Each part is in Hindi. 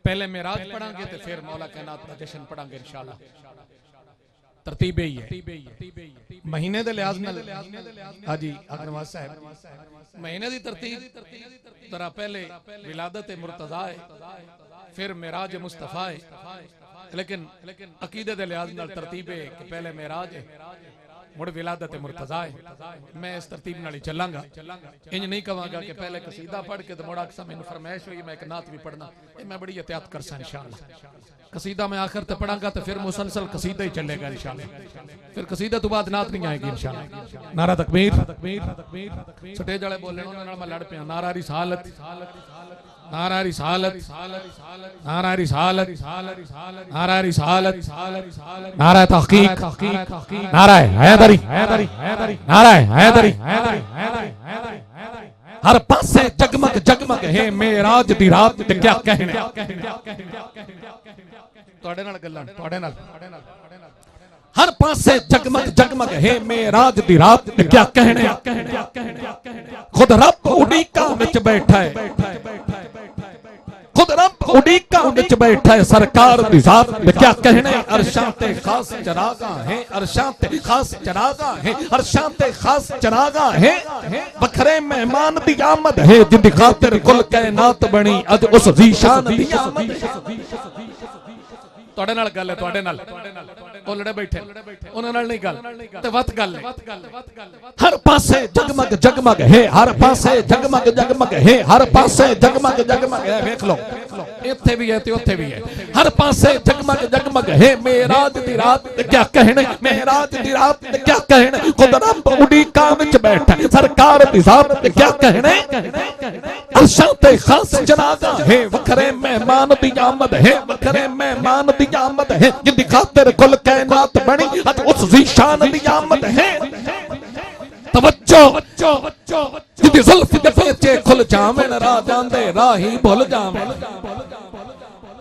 पहले मेराज पढ़ांगे तो फिर मौला कायनात का जश्न पढ़ांगे इंशाअल्लाह। तरतीब ही है महीने के लिहाज नाल। हाँ जी अग्रवाल साहब, महीने की तरतीब तरह पहले विलादत मुर्तज़ा है, फिर मेराज मुस्तफ़ा है, लेकिन अकीदे के लिहाज नाल तरतीब है कि पहले मेराज है मुड़ विलादत मुर्तज़ा है। मैं इस तरतीब नाल ही चलांगा। इंज नहीं कहांगा कि पहले कसीदा पढ़ के तो मुड़ आखसा मैनूं फरमाइश हुई मैं एक नात भी पढ़ना। मैं बड़ी एहतियात करसा इंशाअल्लाह। कसीदा मैं आखिर तक पढ़ांगा तो फिर मुसलसल कसीदा ही चलेगा इंशाअल्लाह। फिर कसीदा तो बाद नात नहीं आएगी इंशाअल्लाह। नारा तकबीर, स्टेज वाले बोले उन्हां नाल मैं लड़ पिया। नारा रिसालत, नारा रिसालत, नारा रिसालत, नारा रिसालत, नारा तहकीक, नारा हैदरी, नारा हैदरी। हर पासे जगमग जगमग है मेराज दी रात ते क्या कहने। तुहाडे नाल गल्लां, तुहाडे नाल। हर पासे जगमग जगमग है मेराज दी रात ते क्या कहने। खुद रब उड़ीका विच बैठा है, खुद रब उड़ीका विच बैठा है सरकार दी जात ते क्या कहने। अरशां ते खास चरागा है, अरशां ते खास चरागा है, अरशां ते खास चरागा है। बखरे मेहमान दी आमद है जिंदी खातिर कुल कायनात बनी अज उस ज़ीशान दी आमद है। तुहाडे नाल गल है, तुहाडे नाल ओ लड़े बैठे उन्हां नाल नहीं गल ते वत गल है। हर पासे जगमग जगमग है, हर पासे जगमग जगमग है, हर पासे जगमग जगमग है। देख लो इत्थे भी है ते उत्थे भी है। हर पासे जगमग जगमग है मेराज दी रात ते क्या कहने, मेराज दी रात ते क्या कहने। खुद रब उड़ीका विच बैठा सरकार दी जात ते क्या कहने। अरशां ते खास जनाजा है, वखरे मेहमान दी आमद है, वखरे मेहमान दी आमद है जिंदी खातिर कुल कायनात बनी अज उस ज़ीशान दी आमद है। तवज्जो जिंदी ज़ुल्फ दे पेचे खुल जावें राह जांदे राही भुल जावें।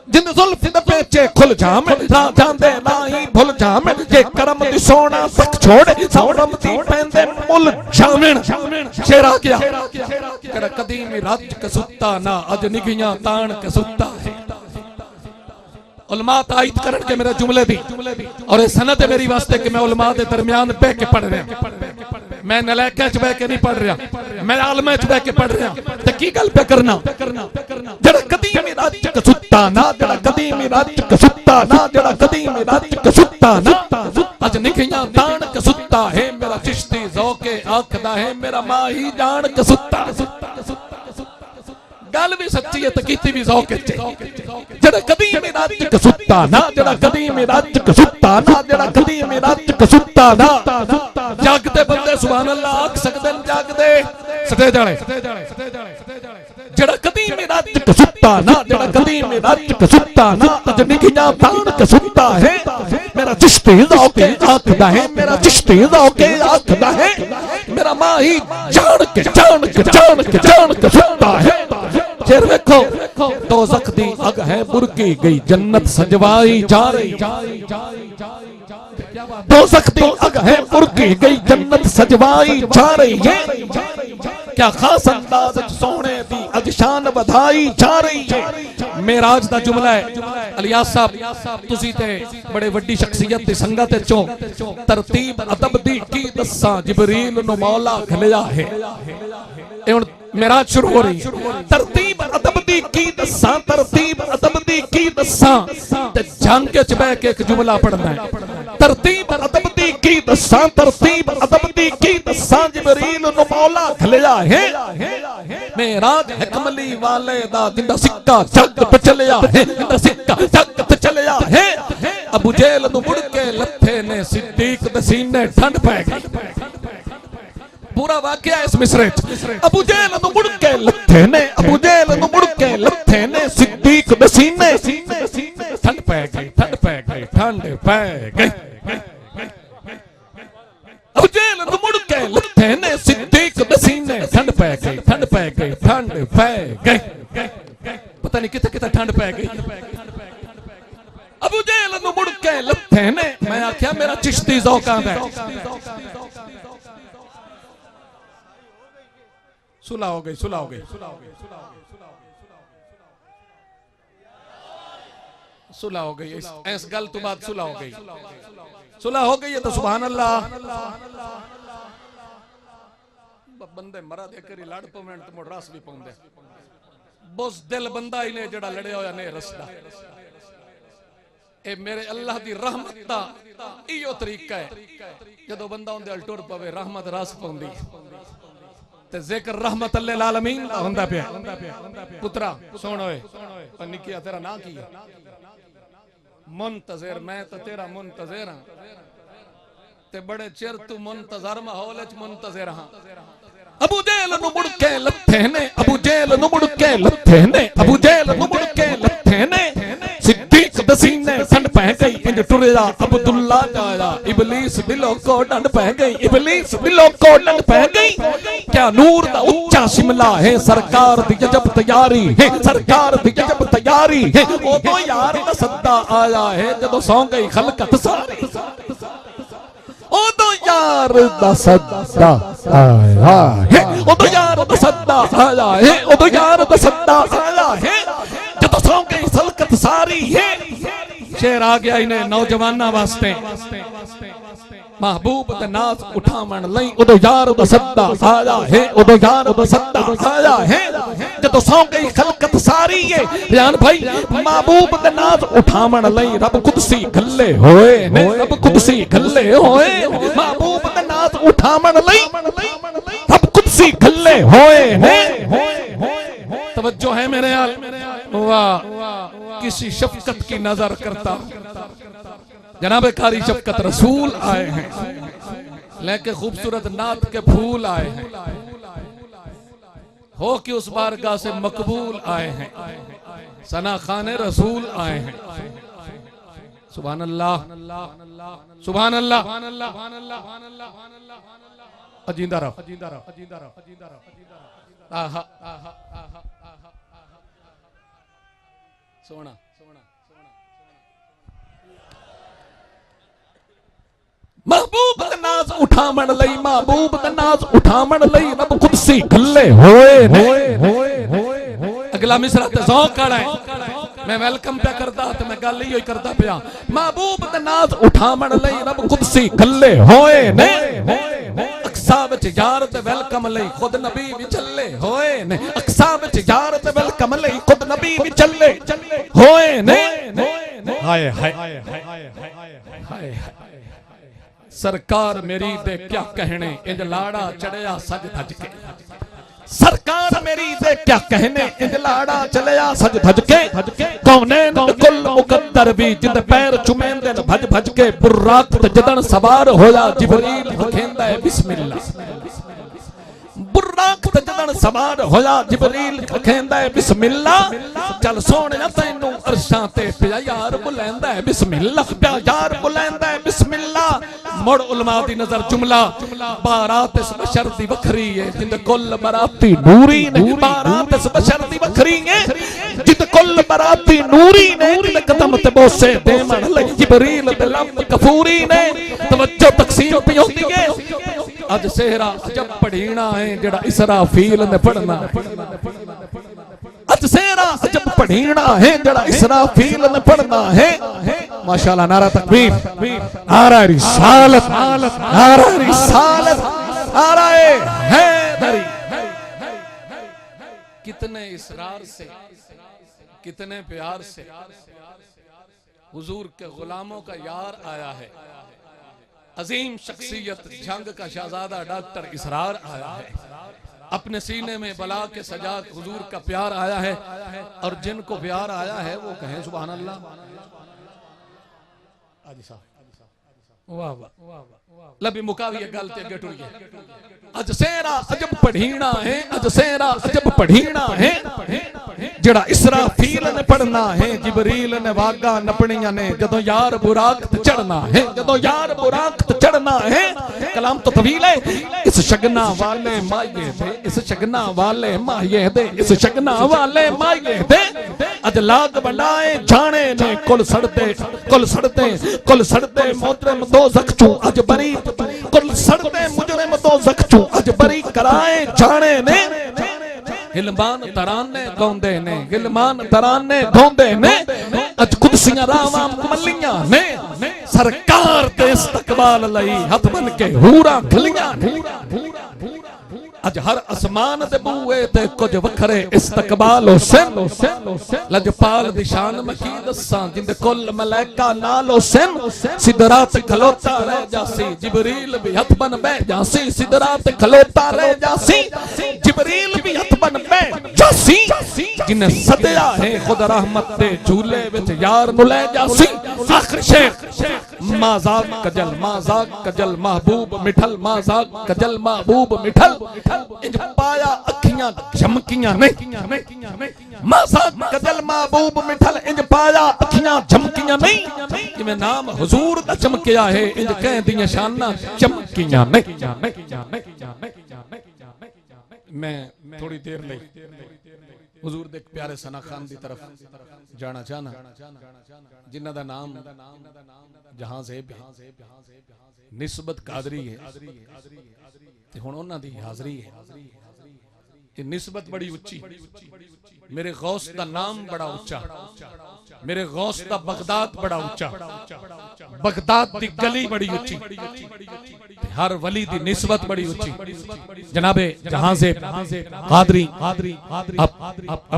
जिंदी ज़ुल्फ दे पेचे खुल जावें राह जांदे राही भुल जावें। जे करम दी सोना सख छोड़े सोनम दी पैंदे मुल जावें। शेर आ गया कर कदीम राज कसुत्ता ना अज निगियां तान कसुत्ता है। उलमा तायद करन के मेरे जुमले दी और ये सनद है मेरी वास्ते कि मैं उलमा दे दरमियान बैठ के पढ़ रहा। मैं नलैका च बैठ के नहीं पढ़ रहा, मैं आलमा च बैठ के पढ़ रहा। ते की गल पे करना जड़ा कदीम राज कसुत्ता ना, जड़ा कदीम राज कसुत्ता ना, जड़ा कदीम राज कसुत्ता ना अज निगियां तान कसुत्ता है। मेरा चिश्ती ज़ौके आखदा है मेरा माही जान कसुत्ता। गल भी सच्ची है तो कीती भी ज़ौके च। जड़ा कदीम राज कसुत्ता ना, जड़ा कदीम राज कसुत्ता ना, जड़ा कदीम राज कसुत्ता ना। जागते बंदे सुभान अल्लाह आख सकदे न जागदे स्टेज वाले। जड़ा कदीम राज कसुत्ता ना, जड़ा कदीम राज कसुत्ता ना अज निगियां तान कसुत्ता है। मेरा चिश्ती ज़ौके आखदा है, मेरा चिश्ती ज़ौके आखदा है मेरा माही जान के जान के जान के जान कसुत्ता है। शेर देखो दोज़ख दी अग है बुरकी गई जन्नत सजवाई जा रही। दोज़ख दी अग है बुरकी गई जन्नत सजवाई जा रही है। क्या खास अंदाज सोने दी अज शान बधाई जा रही है। मेराज दा जुमला है। अलियास साहब तुसी ते बड़े वड्डी शख्सियत दी संगत चो तरतीब अदब दी की दस्सां जिबरील नु मौला घलिया है। हुण मेराज शुरू हो रही है। तरतीब अदब दी की दस्सां, तरतीब अदब दी की दस्सां ते जंग च बैठ के एक जुमला पढ़ना है। तरतीब अदब दी की दस्सां, तरतीब अदब दी की दस्सां जिबरील नु मौला घलिया है। मेराज है कमली वाले दा जिंदा सिक्का जग पे चलिया है, जिंदा सिक्का जग पे चलिया है। अबू जेल नु मुड़ के लथे ने सिद्दीक दे सीने ठंड पै गई। पूरा वाकया इस मिसरे च। अबू जेल नु मुड़ के लथे ने, अबू जेल नु मुड़ के लथे ने सिद्दीक दे सीने ठंड पै गई, ठंड पै गई, ठंड पै गई। अबू जेल नु मुड़ के लथे ने सिद्दीक दे सीने ठंड पै गई, ठंड पै गई, ठंड पै गई। पता नहीं किथे किथे ठंड पै गई। अबू जेल नु मुड़ के लथे ने, मैं आख्या मेरा चिश्ती ज़ौक आंदा है। सुलह हो गई, सुलह हो गई। सुलह हो गई इस गल तो बाद सुलह हो गई है तो सुभान अल्लाह बंदे मरा देकर ही लड़ पवें तो मुड़ रस भी पाउंदे बुस दिल बंदा ही ने जड़ा लड़िया होया ने रसदा ए मेरे अल्लाह दी रहमत दा इयो तरीका है जदों बंदा उंदे अल टुर पवे रहमत रस पाउंदी ते जिक्र रहमत अल आलमीन दा हुंदा पिया पुत्रा सुन ओए ओ निकिया तेरा ना की है मुंतज़िर मैं तो तेरा मुंतज़िर हां ते बड़े चिर तू मुंतज़र माहौल च मुंतज़िर हां अबू जेल नु मुड़ के लथे ने अबू जेल नु मुड़ के लथे ने अबू जेल नु मुड़ के लथे ने सिद्दीक दसीने ठंड पै गई इंज टुरया अब्दुल्ला जाया इबलीस दिलों को डंड पै गई इबलीस दिलों को डंड पै गई क्या नूर दा उच्चा शिमला है सरकार दी गजब तैयारी है सरकार दी गजब तैयारी है ओ तो यार दा सद्दा आया है जदों सौ गई खलकत सारी ओ तो यार दा सद्दा आया है ओ तो यार दा सद्दा आया है ओ तो यार दा सद्दा आया है जदों सौ गई खलकत सारी है शेर आ गया इन्हें नौजवाना वास्ते महबूब दे नाज उठावन लई उदो यार दा सद्दा आया है उदो यार दा सद्दा आया है जदों सौ गई खलकत सारी है बयान भाई महबूब दे नाज उठावन लई रब कुदसी गल्ले होए ने रब कुदसी गल्ले होए महबूब दे नाज उठावन लई रब कुदसी गल्ले होए ने तवज्जो है मेरे यार वाह किसी शफकत की नजर करता जनाब कारी शफकत रसूल आए हैं लेके खूबसूरत नात के फूल आए हैं हो कि उस बारगाह से मकबूल आए हैं सना खाने रसूल आए हैं सुभान अल्लाह सुभान अल्लाह अजींदा रहो आहा सोना महबूब दा नाज उठावन लई महबूब दा नाज उठावन लई रब कुदसी गल्ले होए ने अगला मिसरा ते ज़ौक़ कड़ा है मैं वेलकम पे करदा ते मैं गल ही करदा पिया महबूब दा नाज उठावन लई रब कुदसी गल्ले होए ने अक्सा विच यार ते वेलकम लई खुद नबी भी चले होए ने अक्सा विच यार ते वेलकम लई खुद नबी भी चले होए ने हाय हाय हाय सरकार मेरी दे क्या कहने इंज लाड़ा चढ़िया सज धज के सरकार मेरी दे क्या कहने इंज लाड़ा चलिया सज धज के कौनैन कुल मुकद्दर भी जिंद पैर चुमेंदे भज भज के बुर्राक ते जदन सवार होया जिबरील खेंदा है बिस्मिल्लाह बुर्राक ते जदन सवार होया जिबरील खेंदा है बिस्मिल्लाह चल सोहणिया तैनू अरशां ते पिया यार बुलैंदा है बिस्मिल्लाह पिया यार बुलैंदा है बिस्मिल्लाह मुड़ उलमा दी नजर जुमला बारात इस बशर दी वखरी है जिंद कुल बराती नूरी ने बारात इस बशर दी वखरी है जिंद कुल बराती नूरी ने जिंद कदम ते बोसे देमन लई जिबरील दे लब कफूरी ने तवज्जो तकसीम पे होती है अज सेहरा जब पढ़ीना है जड़ा इसराफील ने पढ़ना अज सेहरा जब पढ़ीना है जड़ा इसराफील ने पढ़ना है माशाअल्लाह नारा तकबीर नारा रिसालत नारा रिसालत नारा हैदरी कितने इसरार से कितने प्यार से हुजूर के गुलामों का यार आया है अजीम शख्सियत जंग का शहजादा डॉक्टर इसरार आया है अपने सीने में बला के सजाद हुजूर का प्यार आया है और जिनको प्यार आया है वो कहें सुभान अल्लाह वाह वाह लबी मुकावी गल ते अगे टुर गए अज सेरा अजब पढ़ीना है अज सेरा अजब पढ़ीना है जड़ा इसराफील ने पढ़ना है जिबरील ने वागा नपणिया ने जदों यार बुराक चढ़ना है जदों यार बुराक चढ़ना है कलाम तो तवील है इस शगना वाले माये दे इस शगना वाले माये दे इस शगना वाले माये दे अज लाग बनाए जाने ने कुल सड़ते मोहतरम दो जख्चू अज बरी कुल सड़ते मुजरिम दो जख्चू अज बरी कराए जाने ने हिलमान तराने गाउंदे ने हिलमान तराने गाउंदे ने अज कुदसी कुर्सियां रावां मलियां ने सरकार दे इस्तकबाल लई हथ बन के हूरा खलियां अज हर आसमान दे बूए ते कुछ वखरे इस्तकबाल हुसैन लजपाल दी शान मकी दसां जिंदे कुल मलाइका नाल हुसैन सिदरात खलोता रह जासी जिबरील भी हथ बन बैठ जासी सिदरात खलोता रह जासी जिबरील भी हथ बन बैठ जासी जिन्हें सदया है खुद रहमत दे झूले विच यार नु ले जासी आखिर शेर माज़ाक कजल महबूब मिठल माज़ाक कजल महबूब मिठल इंज पाया अखियां झमकियां नहीं माज़ाक कजल महबूब मिठल इंज पाया अखियां झमकियां नहीं जिवें नाम हुजूर दा चमकिया है इंज कह दियां शाना चमकियां नहीं। मैं थोड़ी देर ले हुजूर दे प्यारे सना खान दी तरफ जाना चाहना जिन्हां दा नाम जहां से निस्बत कादरी है ते हुण उन्हां दी हाज़री है कि निस्बत बड़ी उच्ची मेरे गौस दा नाम बड़ा उच्चा मेरे गौस दा बगदाद बड़ा उच्चा बगदाद दी गली बड़ी उच्ची हर वली दी निस्बत बड़ी उच्ची जनाबे जहां से कादरी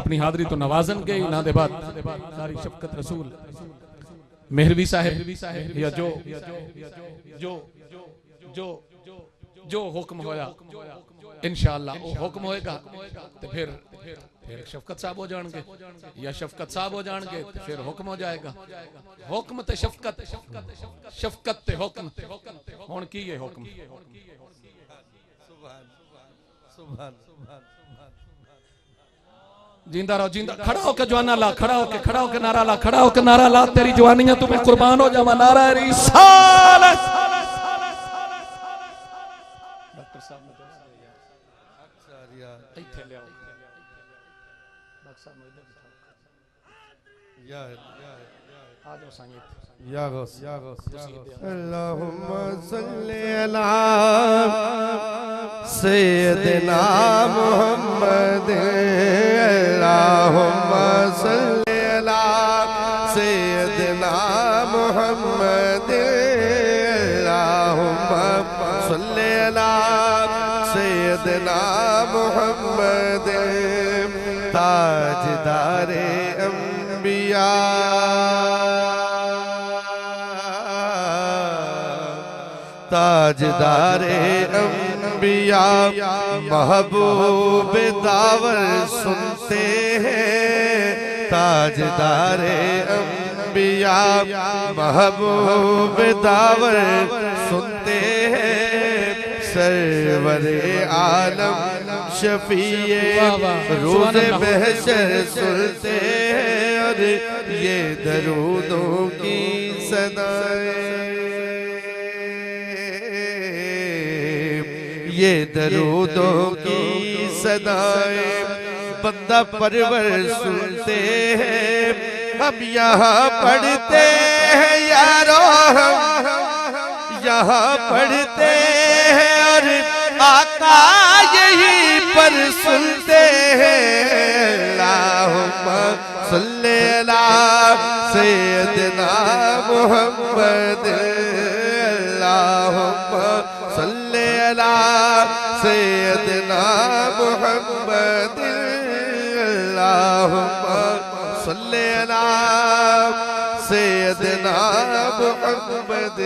अपनी हाज़री तो नवाजन गए ना दे बाद सारी शफकत रसूल मेहरवी साहब या जो जो जो जो हुक्म होया इंशाअल्लाह वो हुक्म होएगा तो फिर शफकत साहब हो जाएंगे या शफकत साहब हो जाएंगे तो फिर हुक्म हो जाएगा हुक्म ते शफकत ते हुक्म हुण की है हुक्म जिंदा रहो जिंदा खड़ा होकर जवाना ला खड़ा होकर नारा ला खड़ा होकर नारा ला तेरी जवानियां तुम्हें कुर्बान हो जावा नारा रिसालत डॉक्टर साहब ने इथे ले आओ डॉक्टर साहब ने इधर बिठाओ या आ जाओ संगीत या गौस अल्लाहुम्मा सल्ली अला सय्यदिना मुहम्मद अल्लाहुम्मा सल्ली अला सय्यदिना मुहम्मद अल्लाहुम्मा सल्ली अला सय्यदिना मुहम्मद ताजदारे अंबिया ताजदारे अंबिया महबूब दावर सुनते हैं ताजदारे अंबिया महबूब दावर सुनते हैं सरवरे आलम शफीए रोज़ महशर सुनते हैं और ये दरूदों की सदाएं ये दरूदों की सदाएं बंदा परवर सुनते हैं हम यहाँ पढ़ते हैं यारो हम यहाँ पढ़ते हैं और आका यहीं पर सुनते हैं अल्लाहुम्मा सल्ली अला सय्यदिना मुहम्मद अल्लाहुम्मा सल्ली अला सय्यदिना मुहम्मद अल्लाहुम्मा सल्ली अला सय्यदिना मुहम्मद